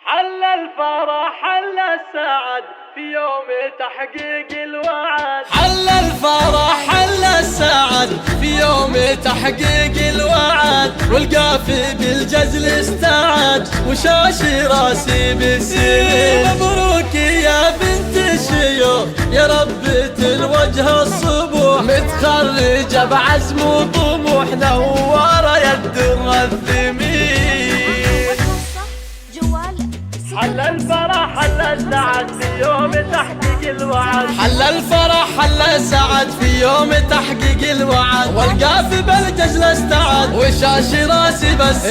حل الفرح حل السعد في يوم تحقيق الوعد. حل الفرح حل السعد في يوم تحقيق الوعد، والقافي بالجزل استعد وشاشي راسي بالسنين. مبروك يا بنت الشيوخ يا ربة الوجه الصبوح، متخرجة بعزم وطموح نوارة يد الثمين. حل الفرح حل السعد في يوم تحقيق الوعد. حل الفرح حل السعد في يوم تحقيق الوعد، والقافي بالجزل استعد وشاشي راسي بس.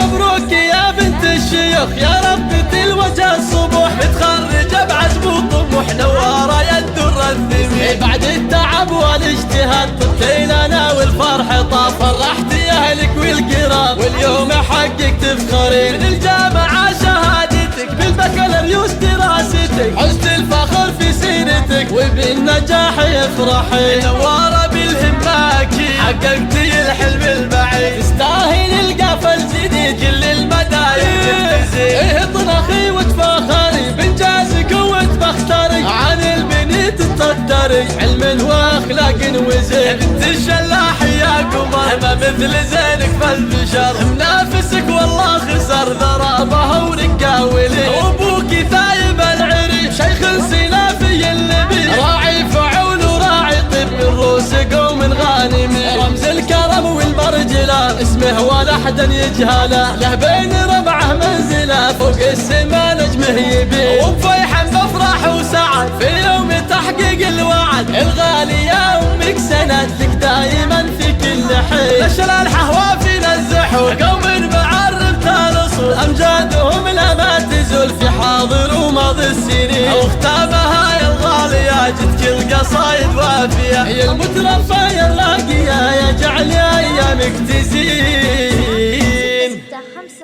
مبروك يا بنت الشيوخ يا ربة الوجه الصبوح، متخرجة بعزم وطموح نوارة يد الثمين. بعد التعب والاجتهاد طبتي لنا والفرح طاف، فرحتي اهلك والقراب واليوم حقك تفخرين. من الجامعة شهادتك بالبكالوريوس دراستك، حزت الفخر في سيرتك وبالنجاح يفرحين. نوارة بالهماكي حققتي الحلم البعيد، تستاهل القافة الجديد كل المدايح تلتزم. اطنخي وتفاخري بانجازك وتبختري، عن البنيت تصدري علم واخلاق وزين. بنت الشلاح يا قمر ما مثل زينك فالبشر، منافسك والله خسر ضربها ورقه ولين. وابوك ثايب العري شيخ سلافي اللبي، راعي فعول وراعي طيب من روس قوم غانمين. رمز الكرم والمرجله اسمه ولا احد يجهله، له بين ربعه منزله فوق السما نجمه يبين. وبفيحا بفرح وسعد في يوم تحقيق الوعد، الغاليه امك سند لك دايما في كل حين. نشر الحهوى الزحول قوم معرف تالاصول، امجادهم لا ما تزول في حاضر وماضي السنين. واختامها يا الغاليه جت كل قصايد وافيه، هي المترفه يلا